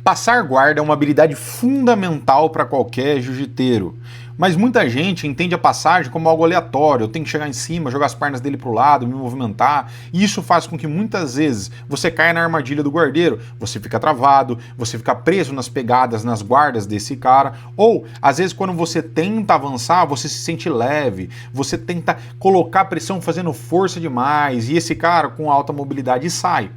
Passar guarda é uma habilidade fundamental para qualquer jiu-jiteiro, mas muita gente entende a passagem como algo aleatório. Eu tenho que chegar em cima, jogar as pernas dele para o lado, me movimentar, e isso faz com que muitas vezes você caia na armadilha do guardeiro, você fica travado, você fica preso nas pegadas, nas guardas desse cara, ou às vezes quando você tenta avançar, você se sente leve, você tenta colocar pressão fazendo força demais, e esse cara com alta mobilidade sai.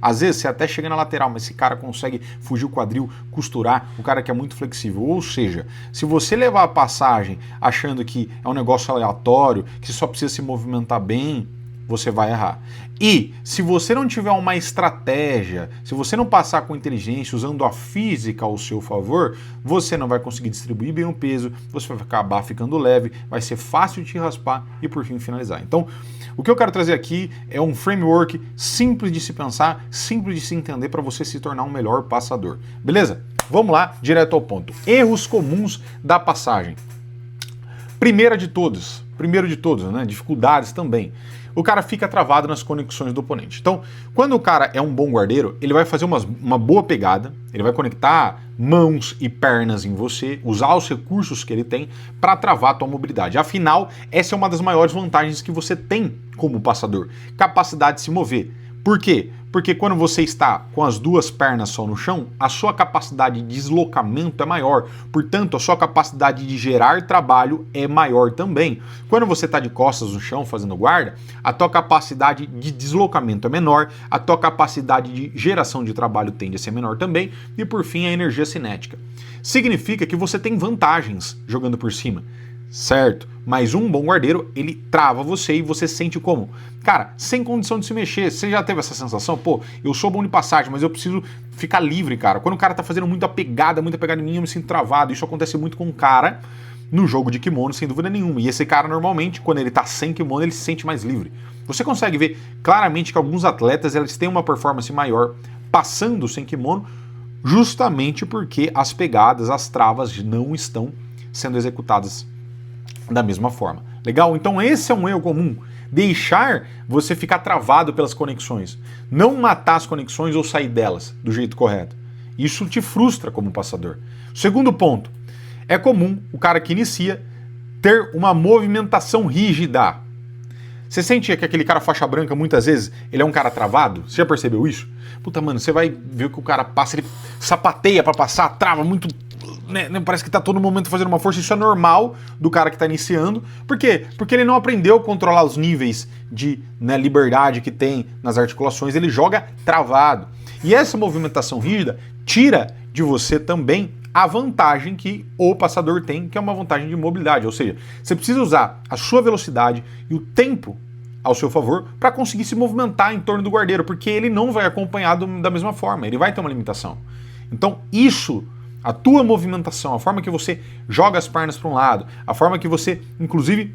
Às vezes você até chega na lateral, mas esse cara consegue fugir o quadril, costurar, o cara que é muito flexível. Ou seja, se você levar a passagem achando que é um negócio aleatório, que só precisa se movimentar bem, você vai errar. E se você não tiver uma estratégia, se você não passar com inteligência, usando a física ao seu favor, você não vai conseguir distribuir bem o peso, você vai acabar ficando leve, vai ser fácil de te raspar e por fim finalizar. Então, o que eu quero trazer aqui é um framework simples de se pensar, simples de se entender para você se tornar um melhor passador. Beleza? Vamos lá, direto ao ponto. Erros comuns da passagem. Primeiro de todos, né? Dificuldades também. O cara fica travado nas conexões do oponente. Então, quando o cara é um bom guardeiro, ele vai fazer uma boa pegada, ele vai conectar mãos e pernas em você, usar os recursos que ele tem para travar a tua mobilidade. Afinal, essa é uma das maiores vantagens que você tem como passador, capacidade de se mover. Por quê? Porque quando você está com as duas pernas só no chão, a sua capacidade de deslocamento é maior. Portanto, a sua capacidade de gerar trabalho é maior também. Quando você está de costas no chão fazendo guarda, a tua capacidade de deslocamento é menor, a tua capacidade de geração de trabalho tende a ser menor também, e por fim a energia cinética. Significa que você tem vantagens jogando por cima. Certo, mas um bom guardeiro, ele trava você e você sente como? Cara, sem condição de se mexer. Você já teve essa sensação? Pô, eu sou bom de passagem, mas eu preciso ficar livre, cara. Quando o cara tá fazendo muita pegada em mim, eu me sinto travado. Isso acontece muito com o cara no jogo de kimono, sem dúvida nenhuma. E esse cara, normalmente, quando ele tá sem kimono, ele se sente mais livre. Você consegue ver claramente que alguns atletas, eles têm uma performance maior passando sem kimono, justamente porque as pegadas, as travas não estão sendo executadas da mesma forma. Legal? Então esse é um erro comum. Deixar você ficar travado pelas conexões. Não matar as conexões ou sair delas do jeito correto. Isso te frustra como passador. Segundo ponto. É comum o cara que inicia ter uma movimentação rígida. Você sente que aquele cara faixa branca, muitas vezes, ele é um cara travado? Você já percebeu isso? Puta, mano, você vai ver que o cara passa, ele sapateia pra passar, trava muito... Parece que tá todo momento fazendo uma força. Isso é normal do cara que tá iniciando. Por quê? Porque ele não aprendeu a controlar os níveis de liberdade que tem nas articulações. Ele joga travado. E essa movimentação rígida tira de você também a vantagem que o passador tem, que é uma vantagem de mobilidade. Ou seja, você precisa usar a sua velocidade e o tempo ao seu favor para conseguir se movimentar em torno do guardeiro, porque ele não vai acompanhar da mesma forma. Ele vai ter uma limitação. Então, isso... A tua movimentação, a forma que você joga as pernas para um lado, a forma que você, inclusive,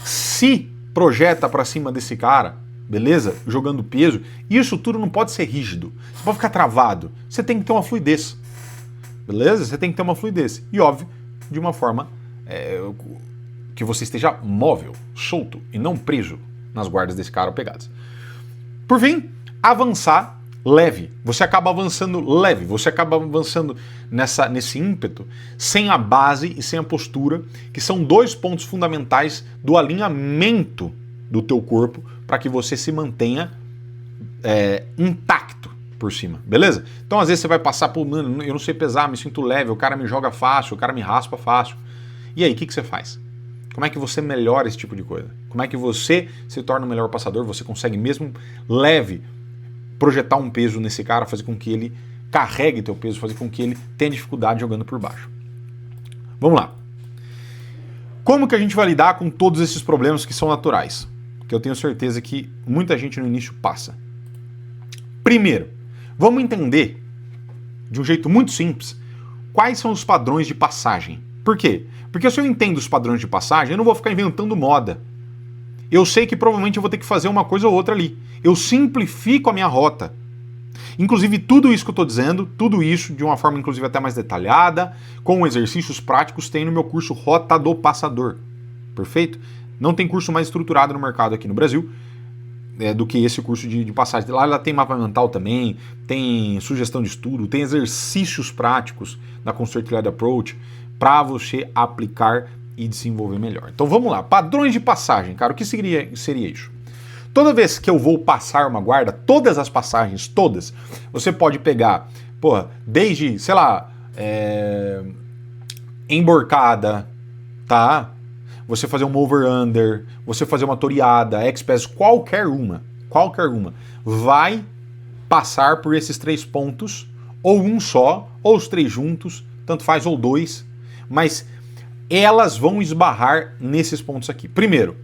se projeta para cima desse cara, beleza? Jogando peso, isso tudo não pode ser rígido. Você pode ficar travado. Você tem que ter uma fluidez. Beleza? Você tem que ter uma fluidez. E, óbvio, de uma forma que você esteja móvel, solto e não preso nas guardas desse cara ou pegadas. Por fim, avançar leve. Você acaba avançando leve, você acaba avançando nesse ímpeto, sem a base e sem a postura, que são dois pontos fundamentais do alinhamento do teu corpo para que você se mantenha intacto por cima, beleza? Então às vezes você vai passar por, mano, eu não sei pesar, me sinto leve, o cara me joga fácil, o cara me raspa fácil. E aí, o que você faz? Como é que você melhora esse tipo de coisa? Como é que você se torna um melhor passador? Você consegue mesmo leve projetar um peso nesse cara, fazer com que ele carregue teu peso, fazer com que ele tenha dificuldade jogando por baixo. Vamos lá. Como que a gente vai lidar com todos esses problemas que são naturais? Que eu tenho certeza que muita gente no início passa. Primeiro, vamos entender, de um jeito muito simples, quais são os padrões de passagem. Por quê? Porque se eu entendo os padrões de passagem, eu não vou ficar inventando moda. Eu sei que provavelmente eu vou ter que fazer uma coisa ou outra ali. Eu simplifico a minha rota. Inclusive, tudo isso que eu estou dizendo, tudo isso de uma forma inclusive até mais detalhada, com exercícios práticos, tem no meu curso Rota do Passador. Perfeito? Não tem curso mais estruturado no mercado aqui no Brasil. do que esse curso de passagem. Lá ela tem mapa mental também, tem sugestão de estudo, tem exercícios práticos da Constructed Approach para você aplicar e desenvolver melhor. Então vamos lá, padrões de passagem, cara, o que seria isso? Toda vez que eu vou passar uma guarda, todas as passagens, todas, você pode pegar, porra, desde, sei lá, emborcada, tá? Você fazer um over-under, você fazer uma toreada, X-Pass, qualquer uma, vai passar por esses 3 pontos, ou um só, ou os 3 juntos, tanto faz, ou 2, mas elas vão esbarrar nesses pontos aqui. Primeiro,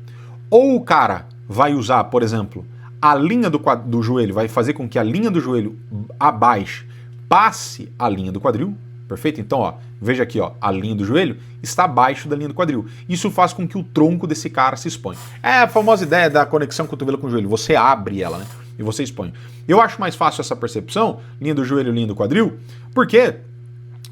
ou o cara vai usar, por exemplo, a linha do joelho, vai fazer com que a linha do joelho abaixo passe a linha do quadril, perfeito? Então, ó, veja aqui, ó, a linha do joelho está abaixo da linha do quadril. Isso faz com que o tronco desse cara se exponha. É a famosa ideia da conexão cotovelo com o joelho. Você abre ela, né? E você expõe. Eu acho mais fácil essa percepção, linha do joelho, linha do quadril, porque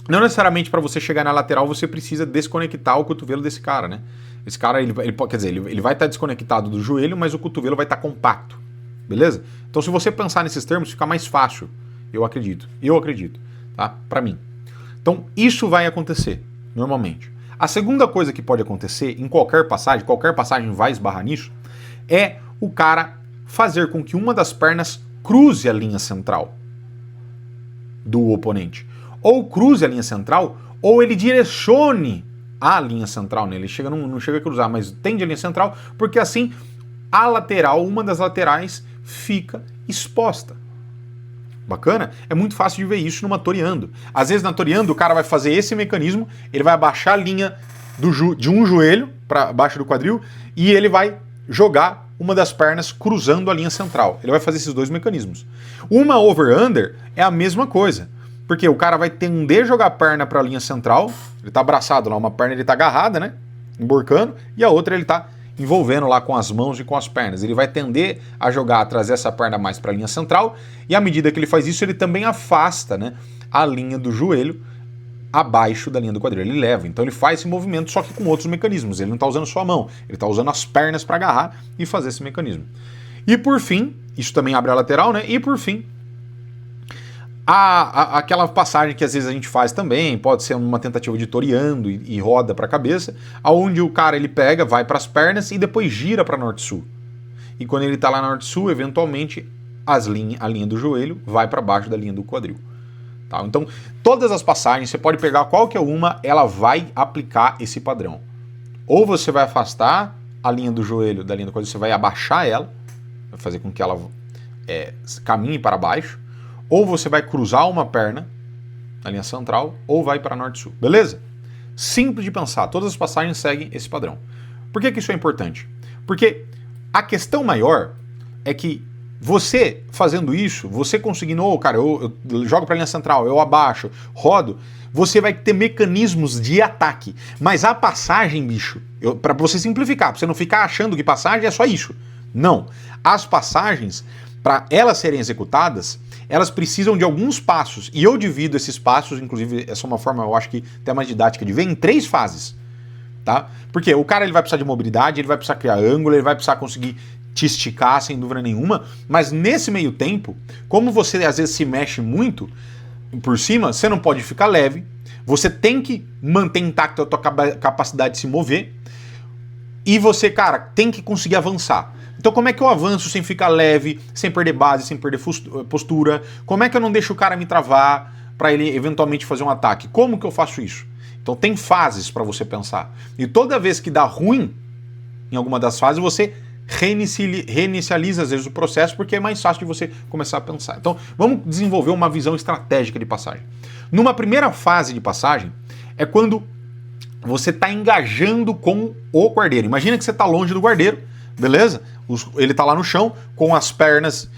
não necessariamente para você chegar na lateral você precisa desconectar o cotovelo desse cara, né? Esse cara, ele vai estar desconectado do joelho, mas o cotovelo vai estar compacto, beleza? Então se você pensar nesses termos, fica mais fácil, eu acredito, tá? Para mim. Então isso vai acontecer, normalmente. A segunda coisa que pode acontecer em qualquer passagem vai esbarrar nisso, é o cara fazer com que uma das pernas cruze a linha central do oponente. Ou cruze a linha central, ou ele direcione a linha central, né? Ele não chega a cruzar, mas tende a linha central, porque assim a lateral, uma das laterais, fica exposta. Bacana? É muito fácil de ver isso numa toreando. Às vezes na toreando o cara vai fazer esse mecanismo, ele vai abaixar a linha de um joelho para baixo do quadril e ele vai jogar uma das pernas cruzando a linha central. Ele vai fazer esses 2 mecanismos. Uma over-under é a mesma coisa. Porque o cara vai tender a jogar a perna para a linha central, ele está abraçado lá, uma perna ele está agarrada, né, emborcando, e a outra ele está envolvendo lá com as mãos e com as pernas. Ele vai tender a jogar, a trazer essa perna mais para a linha central, e à medida que ele faz isso, ele também afasta, né, a linha do joelho abaixo da linha do quadril. Ele leva, então ele faz esse movimento, só que com outros mecanismos. Ele não está usando só a mão, ele está usando as pernas para agarrar e fazer esse mecanismo. E por fim, isso também abre a lateral, né, e por fim, aquela passagem que às vezes a gente faz também, pode ser uma tentativa de toreando e roda para a cabeça, aonde o cara ele pega, vai para as pernas e depois gira para norte-sul. E quando ele está lá norte-sul, eventualmente a linha do joelho vai para baixo da linha do quadril. Tá? Então, todas as passagens, você pode pegar qualquer uma, ela vai aplicar esse padrão. Ou você vai afastar a linha do joelho da linha do quadril, você vai abaixar ela, vai fazer com que ela caminhe para baixo, ou você vai cruzar uma perna na linha central, ou vai para norte-sul, beleza? Simples de pensar, todas as passagens seguem esse padrão. Por que isso é importante? Porque a questão maior é que você fazendo isso, você conseguindo, cara, eu jogo para a linha central, eu abaixo, rodo, você vai ter mecanismos de ataque. Mas a passagem, bicho, para você simplificar, para você não ficar achando que passagem é só isso. Não. As passagens, para elas serem executadas, elas precisam de alguns passos, e eu divido esses passos, inclusive essa é uma forma, eu acho que até mais didática de ver, em 3 fases, tá? Porque o cara ele vai precisar de mobilidade, ele vai precisar criar ângulo, ele vai precisar conseguir te esticar sem dúvida nenhuma, mas nesse meio tempo, como você às vezes se mexe muito por cima, você não pode ficar leve, você tem que manter intacta a tua capacidade de se mover, e você, cara, tem que conseguir avançar. Então como é que eu avanço sem ficar leve, sem perder base, sem perder postura? Como é que eu não deixo o cara me travar para ele eventualmente fazer um ataque? Como que eu faço isso? Então tem fases para você pensar. E toda vez que dá ruim em alguma das fases, você reinicializa às vezes o processo, porque é mais fácil de você começar a pensar. Então vamos desenvolver uma visão estratégica de passagem. Numa primeira fase de passagem, é quando você está engajando com o guardeiro. Imagina que você está longe do guardeiro, beleza? Ele tá lá no chão, com as pernas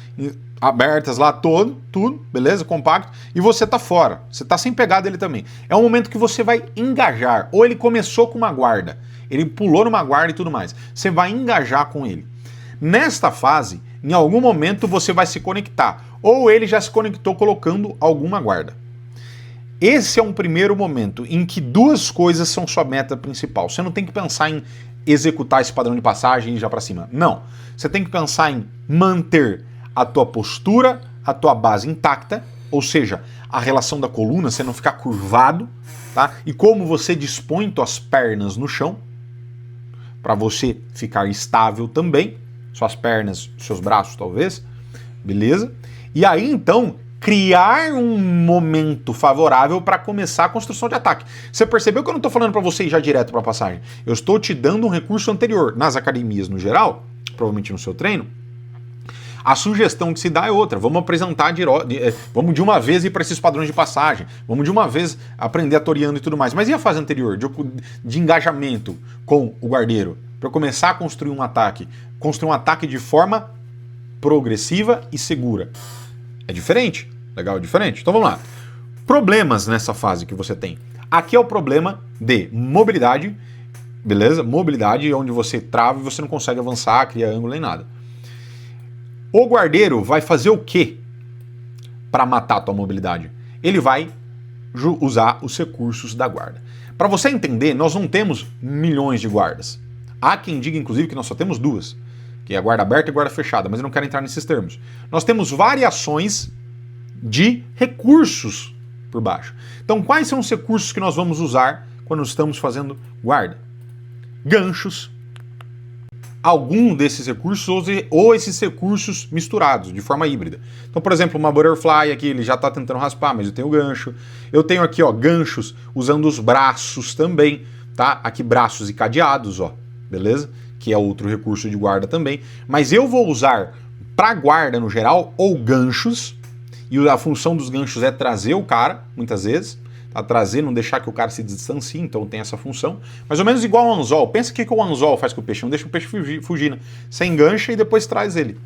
abertas lá, tudo, beleza? Compacto. E você tá fora. Você tá sem pegada ele também. É um momento que você vai engajar. Ou ele começou com uma guarda, ele pulou numa guarda e tudo mais. Você vai engajar com ele. Nesta fase, em algum momento você vai se conectar. Ou ele já se conectou colocando alguma guarda. Esse é um primeiro momento em que 2 coisas são sua meta principal. Você não tem que pensar em executar esse padrão de passagem e ir já para cima. Não. Você tem que pensar em manter a tua postura, a tua base intacta, ou seja, a relação da coluna, você não ficar curvado, tá? E como você dispõe tuas pernas no chão, para você ficar estável também, suas pernas, seus braços talvez, beleza? E aí então criar um momento favorável para começar a construção de ataque. Você percebeu que eu não estou falando para você ir já direto para a passagem? Eu estou te dando um recurso anterior. Nas academias no geral, provavelmente no seu treino, a sugestão que se dá é outra. Vamos apresentar, vamos de uma vez ir para esses padrões de passagem, vamos de uma vez aprender a toreando e tudo mais. Mas e a fase anterior, de engajamento com o guardeiro? Para começar a construir um ataque de forma progressiva e segura. É diferente? Legal, é diferente? Então vamos lá. Problemas nessa fase que você tem. Aqui é o problema de mobilidade, beleza? Mobilidade onde você trava e você não consegue avançar, cria ângulo nem nada. O guardeiro vai fazer o quê para matar a tua mobilidade? Ele vai usar os recursos da guarda. Para você entender, nós não temos milhões de guardas. Há quem diga, inclusive, que nós só temos duas, que é a guarda aberta e a guarda fechada, mas eu não quero entrar nesses termos. Nós temos variações de recursos por baixo. Então, quais são os recursos que nós vamos usar quando estamos fazendo guarda? Ganchos, algum desses recursos ou esses recursos misturados, de forma híbrida. Então, por exemplo, uma butterfly aqui, ele já está tentando raspar, mas eu tenho gancho. Eu tenho aqui, ó, ganchos usando os braços também, tá? Aqui braços e cadeados, ó, beleza? Que é outro recurso de guarda também. Mas eu vou usar para guarda no geral ou ganchos, e a função dos ganchos é trazer o cara, muitas vezes, tá? Trazer, não deixar que o cara se distancie, então tem essa função. Mais ou menos igual ao anzol. Pensa o que o anzol faz com o peixe, não deixa o peixe fugir, né? Você engancha e depois traz ele.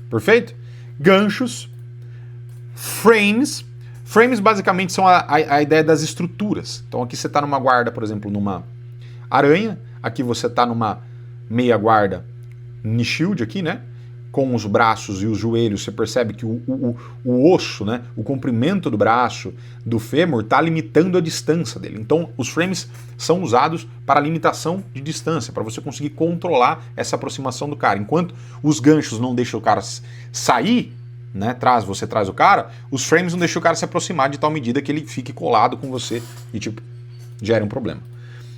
Perfeito? Ganchos, frames. Frames basicamente são a ideia das estruturas. Então aqui você está numa guarda, por exemplo, numa aranha. Aqui você está numa meia guarda knee shield aqui, né? Com os braços e os joelhos, você percebe que o osso, né, o comprimento do braço, do fêmur, está limitando a distância dele. Então, os frames são usados para limitação de distância, para você conseguir controlar essa aproximação do cara. Enquanto os ganchos não deixam o cara sair, né, você traz o cara, os frames não deixam o cara se aproximar de tal medida que ele fique colado com você e, tipo, gere um problema.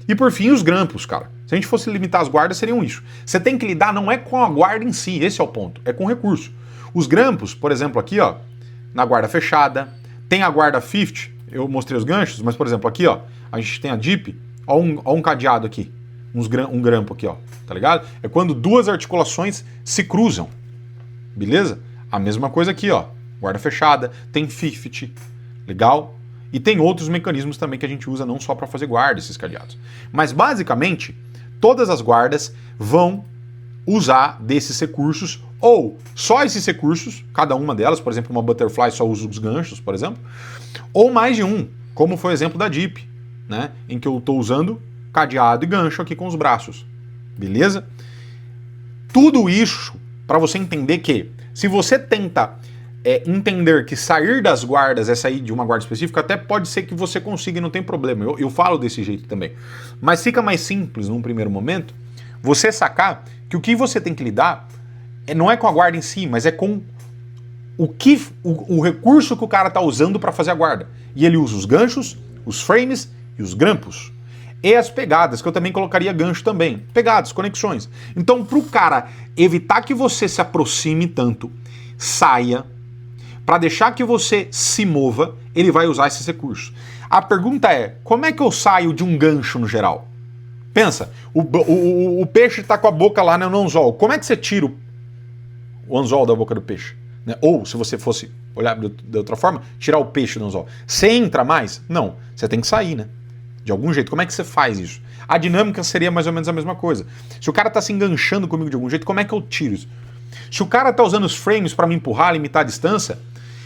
E por fim, os grampos, cara. Se a gente fosse limitar as guardas, seriam isso. Você tem que lidar não é com a guarda em si, esse é o ponto, é com o recurso. Os grampos, por exemplo, aqui, ó, na guarda fechada, tem a guarda 50, eu mostrei os ganchos, mas por exemplo, aqui, ó, a gente tem a dip, ó um cadeado aqui, um grampo aqui, ó, tá ligado? É quando duas articulações se cruzam, beleza? A mesma coisa aqui, ó, guarda fechada, tem 50, legal? E tem outros mecanismos também que a gente usa não só para fazer guarda, esses cadeados. Mas basicamente, todas as guardas vão usar desses recursos, ou só esses recursos, cada uma delas, por exemplo, uma butterfly só usa os ganchos, por exemplo, ou mais de um, como foi o exemplo da dip, né? Em que eu estou usando cadeado e gancho aqui com os braços. Beleza? Tudo isso para você entender que, se você tenta entender que sair das guardas é sair de uma guarda específica, até pode ser que você consiga e não tem problema. Eu falo desse jeito também. Mas fica mais simples num primeiro momento você sacar que o que você tem que lidar não é com a guarda em si, mas é com o recurso que o cara está usando para fazer a guarda. E ele usa os ganchos, os frames e os grampos. E as pegadas, que eu também colocaria gancho também. Pegadas, conexões. Então, para o cara evitar que você se aproxime tanto, saia, para deixar que você se mova, ele vai usar esses recursos. A pergunta é, como é que eu saio de um gancho no geral? Pensa, o peixe está com a boca lá no anzol. Como é que você tira o anzol da boca do peixe? Né? Ou, se você fosse olhar de outra forma, tirar o peixe do anzol. Você entra mais? Não, você tem que sair, né? De algum jeito. Como é que você faz isso? A dinâmica seria mais ou menos a mesma coisa. Se o cara está se enganchando comigo de algum jeito, como é que eu tiro isso? Se o cara está usando os frames para me empurrar, limitar a distância,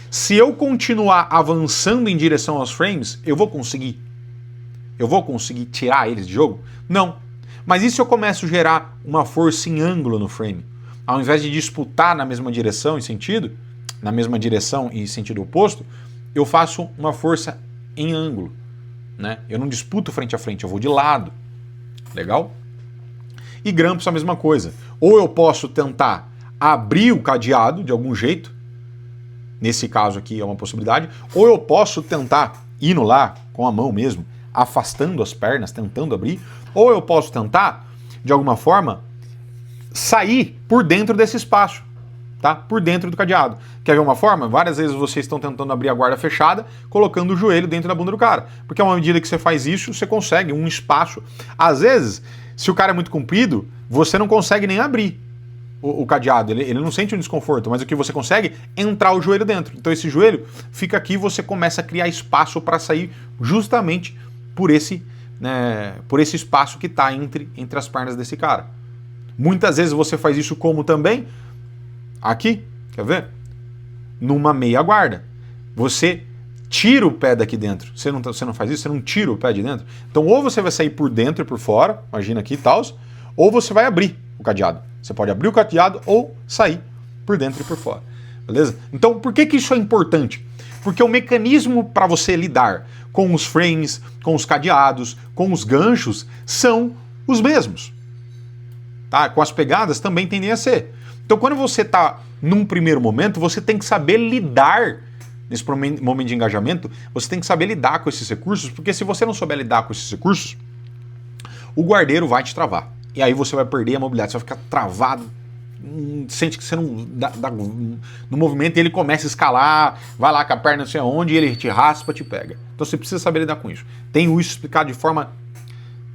se eu continuar avançando em direção aos frames, eu vou conseguir tirar eles de jogo? Não. Mas e se eu começo a gerar uma força em ângulo no frame? Ao invés de disputar na mesma direção e sentido oposto, eu faço uma força em ângulo, né? Eu não disputo frente a frente, eu vou de lado. Legal? E grampos a mesma coisa. Ou eu posso tentar abrir o cadeado de algum jeito, nesse caso aqui é uma possibilidade, ou eu posso tentar ir lá com a mão mesmo, afastando as pernas, tentando abrir, ou eu posso tentar, de alguma forma, sair por dentro desse espaço, tá? Por dentro do cadeado. Quer ver uma forma? Várias vezes vocês estão tentando abrir a guarda fechada, colocando o joelho dentro da bunda do cara. Porque à medida que você faz isso, você consegue um espaço. Às vezes, se o cara é muito comprido, você não consegue nem abrir o cadeado. Ele não sente um desconforto, mas o que você consegue é entrar o joelho dentro. Então esse joelho fica aqui e você começa a criar espaço para sair justamente por esse espaço que está entre as pernas desse cara. Muitas vezes você faz isso como também aqui, quer ver? Numa meia guarda. Você tira o pé daqui dentro. Você não faz isso? Você não tira o pé de dentro? Então ou você vai sair por dentro e por fora, imagina aqui e tal, ou você vai abrir o cadeado. Você pode abrir o cadeado ou sair por dentro e por fora. Beleza? Então por que isso é importante? Porque o mecanismo para você lidar com os frames, com os cadeados, com os ganchos, são os mesmos. Tá? Com as pegadas também tendem a ser. Então quando você está num primeiro momento, você tem que saber lidar, nesse momento de engajamento, você tem que saber lidar com esses recursos, porque se você não souber lidar com esses recursos, o guardeiro vai te travar. E aí você vai perder a mobilidade, você vai ficar travado, sente que você não dá no movimento, e ele começa a escalar, vai lá com a perna não sei aonde, e ele te raspa, te pega. Então você precisa saber lidar com isso. Tenho isso explicado de forma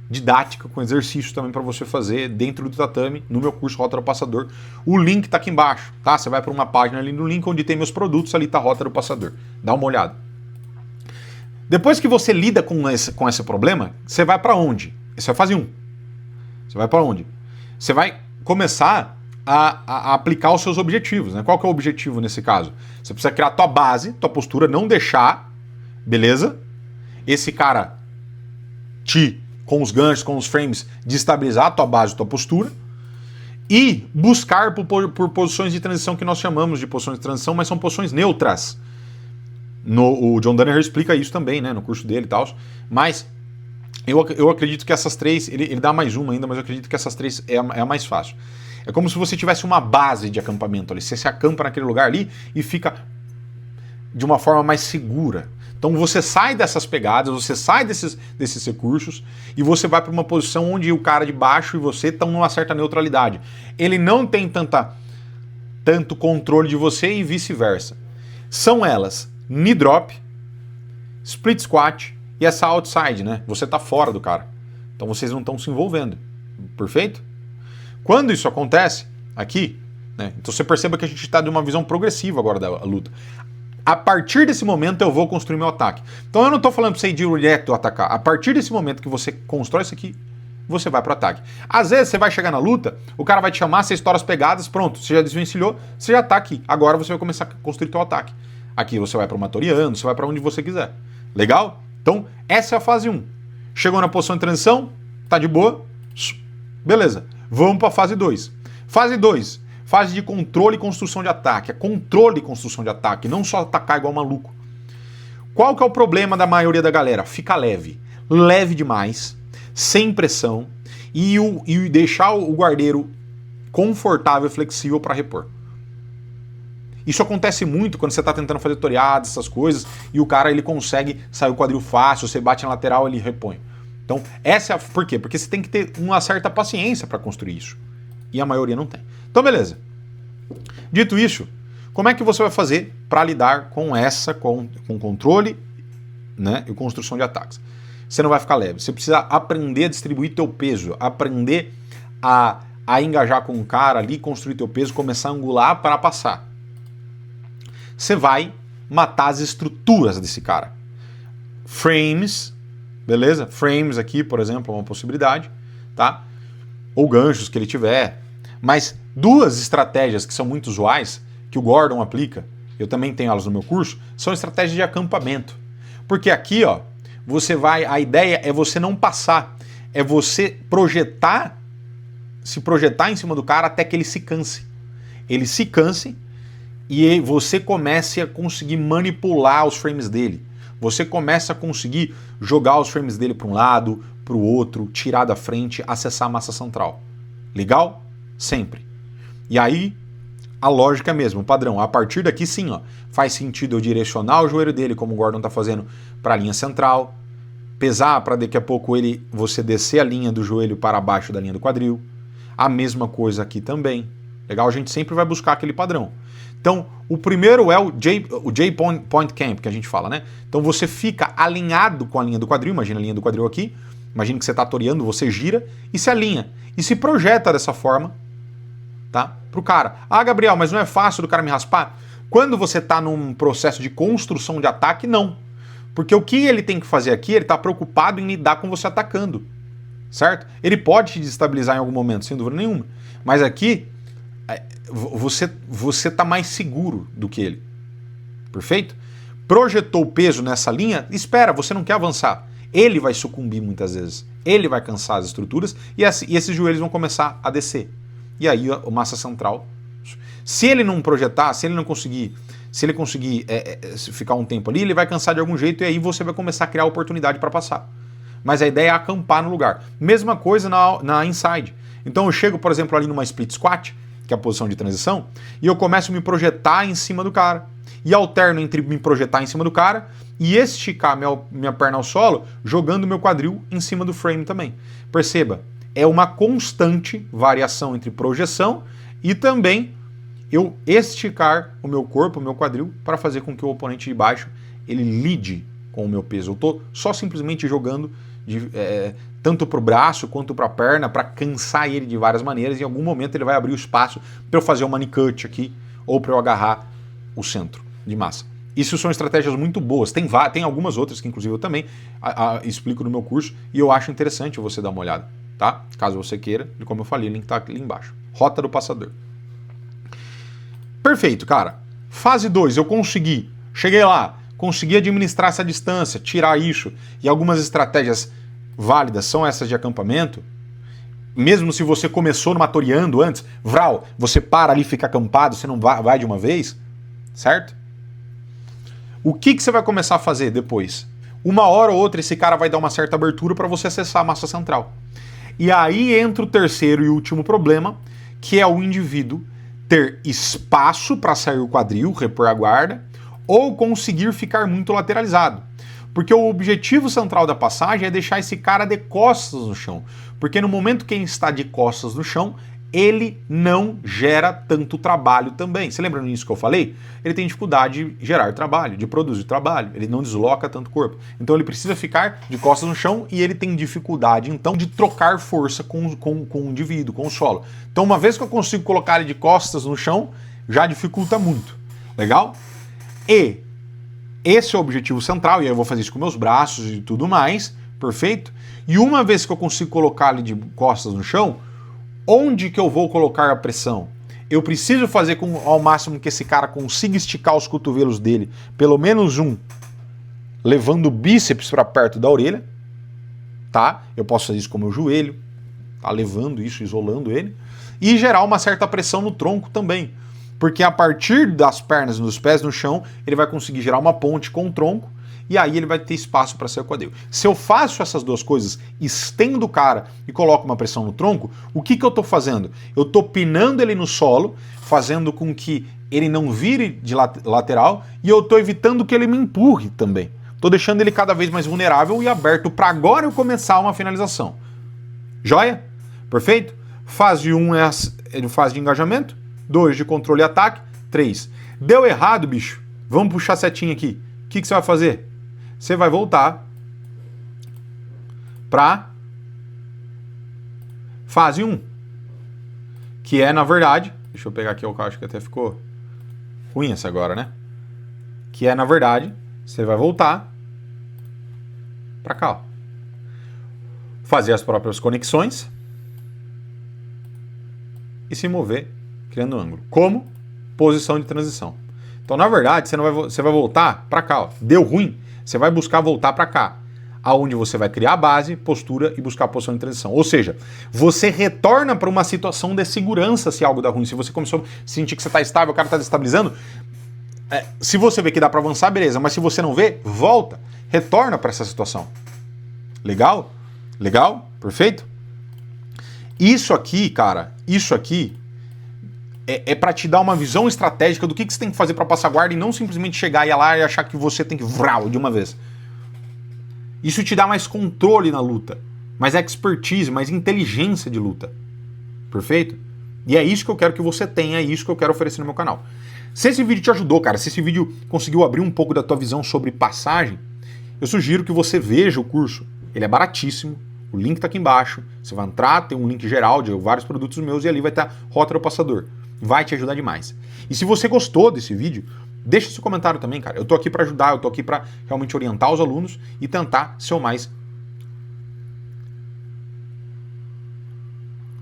didática, com exercício também para você fazer dentro do tatame, no meu curso Rota do Passador. O link está aqui embaixo, tá? Você vai para uma página ali no link onde tem meus produtos, ali está a Rota do Passador. Dá uma olhada. Depois que você lida com esse problema, você vai para onde? Essa é a fase 1. Você vai para onde? Você vai começar a aplicar os seus objetivos, né? Qual que é o objetivo nesse caso? Você precisa criar a tua base, tua postura, não deixar, beleza? Esse cara com os ganchos, com os frames, destabilizar a tua base, a tua postura, e buscar por posições de transição que nós chamamos de posições de transição, mas são posições neutras. O John Danaher explica isso também, né, no curso dele e tal, mas eu acredito que essas três, ele dá mais uma ainda, mas eu acredito que essas três é a mais fácil. É como se você tivesse uma base de acampamento ali, você se acampa naquele lugar ali e fica de uma forma mais segura. Então você sai dessas pegadas, você sai desses recursos e você vai para uma posição onde o cara de baixo e você estão numa certa neutralidade. Ele não tem tanto controle de você e vice-versa. São elas knee drop, split squat e essa outside, né? Você está fora do cara. Então vocês não estão se envolvendo. Perfeito? Quando isso acontece, aqui, né? Então você perceba que a gente está de uma visão progressiva agora da luta. A partir desse momento eu vou construir meu ataque. Então eu não estou falando para você ir direto atacar. A partir desse momento que você constrói isso aqui, você vai para o ataque. Às vezes você vai chegar na luta, o cara vai te chamar, você estoura as pegadas, pronto, você já desvencilhou, você já está aqui. Agora você vai começar a construir seu ataque. Aqui você vai para o Matoriano, você vai para onde você quiser. Legal? Então essa é a fase 1. Chegou na posição de transição, tá de boa, beleza. Vamos para a fase 2. Fase 2. Fase de controle e construção de ataque. É controle e construção de ataque, não só atacar igual maluco. Qual que é o problema da maioria da galera? Fica leve. Leve demais, sem pressão, e deixar o guardeiro confortável e flexível para repor. Isso acontece muito quando você está tentando fazer toreadas, essas coisas, e o cara ele consegue sair o quadril fácil, você bate na lateral, ele repõe. Então, por quê? Porque você tem que ter uma certa paciência para construir isso. E a maioria não tem. Então, beleza. Dito isso, como é que você vai fazer para lidar com com controle, né, e construção de ataques? Você não vai ficar leve. Você precisa aprender a distribuir teu peso, aprender a engajar com o cara ali, construir teu peso, começar a angular para passar. Você vai matar as estruturas desse cara. Frames, beleza? Frames aqui, por exemplo, é uma possibilidade, tá? Ou ganchos que ele tiver. Mas duas estratégias que são muito usuais, que o Gordon aplica, eu também tenho elas no meu curso, são estratégias de acampamento. Porque aqui, ó, a ideia é você não passar, é você se projetar em cima do cara até que ele se canse. Ele se canse e você comece a conseguir manipular os frames dele. Você começa a conseguir jogar os frames dele para um lado, para o outro, tirar da frente, acessar a massa central. Legal? Sempre. E aí, a lógica é mesmo, o padrão. A partir daqui, sim, ó, faz sentido eu direcionar o joelho dele, como o Gordon está fazendo, para a linha central, pesar para daqui a pouco você descer a linha do joelho para baixo da linha do quadril. A mesma coisa aqui também. Legal? A gente sempre vai buscar aquele padrão. Então, o primeiro é o J-point camp, que a gente fala, né? Então você fica alinhado com a linha do quadril, imagina a linha do quadril aqui, imagina que você está toreando, você gira e se alinha. E se projeta dessa forma, tá? Pro cara. Ah, Gabriel, mas não é fácil do cara me raspar? Quando você está num processo de construção de ataque, não. Porque o que ele tem que fazer aqui, ele está preocupado em lidar com você atacando, certo? Ele pode te desestabilizar em algum momento, sem dúvida nenhuma. Mas aqui, você está mais seguro do que ele. Perfeito? Projetou o peso nessa linha, espera, você não quer avançar. Ele vai sucumbir muitas vezes. Ele vai cansar as estruturas e esses joelhos vão começar a descer. E aí a massa central. Se ele não projetar, se ele não conseguir, se ele conseguir ficar um tempo ali, ele vai cansar de algum jeito e aí você vai começar a criar oportunidade para passar. Mas a ideia é acampar no lugar. Mesma coisa na inside. Então eu chego, por exemplo, ali numa split squat, que é a posição de transição, e eu começo a me projetar em cima do cara. E alterno entre me projetar em cima do cara e esticar minha perna ao solo, jogando meu quadril em cima do frame também. Perceba, é uma constante variação entre projeção e também eu esticar o meu corpo, o meu quadril, para fazer com que o oponente de baixo ele lide com o meu peso. Eu estou só simplesmente jogando tanto para o braço quanto para a perna, para cansar ele de várias maneiras, e em algum momento ele vai abrir o espaço para eu fazer uma money cut aqui, ou para eu agarrar o centro de massa. Isso são estratégias muito boas. Tem algumas outras que inclusive eu também explico no meu curso, e eu acho interessante você dar uma olhada, tá? Caso você queira, e como eu falei, o link está ali embaixo. Rota do passador. Perfeito, cara. Fase 2, eu cheguei lá, consegui administrar essa distância, tirar isso, e algumas estratégias válidas são essas de acampamento. Mesmo se você começou numa toreando antes, Vral, você para ali e fica acampado, você não vai de uma vez, certo? O que você vai começar a fazer depois? Uma hora ou outra esse cara vai dar uma certa abertura para você acessar a massa central. E aí entra o terceiro e último problema, que é o indivíduo ter espaço para sair o quadril, repor a guarda, ou conseguir ficar muito lateralizado. Porque o objetivo central da passagem é deixar esse cara de costas no chão. Porque no momento que ele está de costas no chão, ele não gera tanto trabalho também. Você lembra nisso que eu falei? Ele tem dificuldade de gerar trabalho, de produzir trabalho. Ele não desloca tanto o corpo. Então ele precisa ficar de costas no chão e ele tem dificuldade, então, de trocar força com o indivíduo, com o solo. Então, uma vez que eu consigo colocar ele de costas no chão, já dificulta muito. Legal? E esse é o objetivo central, e aí eu vou fazer isso com meus braços e tudo mais, perfeito? E uma vez que eu consigo colocar ele de costas no chão, onde que eu vou colocar a pressão? Eu preciso fazer ao máximo que esse cara consiga esticar os cotovelos dele, pelo menos um, levando o bíceps para perto da orelha, tá? Eu posso fazer isso com o meu joelho, tá? Levando isso, isolando ele, e gerar uma certa pressão no tronco também. Porque a partir das pernas e dos pés no chão, ele vai conseguir gerar uma ponte com o tronco e aí ele vai ter espaço para sair o quadril. Se eu faço essas duas coisas, estendo o cara e coloco uma pressão no tronco, o que eu estou fazendo? Eu estou pinando ele no solo, fazendo com que ele não vire de lateral e eu estou evitando que ele me empurre também. Estou deixando ele cada vez mais vulnerável e aberto para agora eu começar uma finalização. Joia? Perfeito? Fase 1 é a fase de engajamento. 2 de controle e ataque. 3. Deu errado, bicho. Vamos puxar a setinha aqui. O que você vai fazer? Você vai voltar para fase 1. Que é, na verdade... Deixa eu pegar aqui, eu acho que até ficou ruim essa agora, né? Que é, na verdade, você vai voltar para cá. Ó. Fazer as próprias conexões e se mover criando ângulo. Como? Posição de transição. Então, na verdade, você vai voltar para cá. Ó. Deu ruim, você vai buscar voltar para cá, aonde você vai criar a base, postura e buscar a posição de transição. Ou seja, você retorna para uma situação de segurança se algo dá ruim. Se você começou a sentir que você está estável, o cara está destabilizando, se você vê que dá para avançar, beleza. Mas se você não vê, volta. Retorna para essa situação. Legal? Legal? Perfeito? Isso aqui, cara, isso aqui é para te dar uma visão estratégica do que você tem que fazer para passar guarda e não simplesmente chegar e ir lá e achar que você tem que vral de uma vez. Isso te dá mais controle na luta, mais expertise, mais inteligência de luta. Perfeito? E é isso que eu quero que você tenha, é isso que eu quero oferecer no meu canal. Se esse vídeo te ajudou, cara, se esse vídeo conseguiu abrir um pouco da tua visão sobre passagem, eu sugiro que você veja o curso. Ele é baratíssimo, o link tá aqui embaixo. Você vai entrar, tem um link geral de vários produtos meus e ali vai estar Rota do Passador. Vai te ajudar demais. E se você gostou desse vídeo, deixa seu comentário também, cara. Eu tô aqui para ajudar, eu tô aqui para realmente orientar os alunos e tentar ser o mais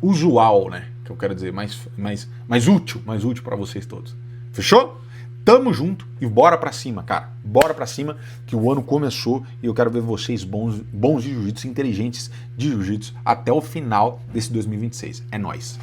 usual, né? Que eu quero dizer, mais útil para vocês todos. Fechou? Tamo junto e bora pra cima, cara. Bora pra cima que o ano começou e eu quero ver vocês bons de jiu-jitsu, inteligentes de jiu-jitsu até o final desse 2026. É nóis.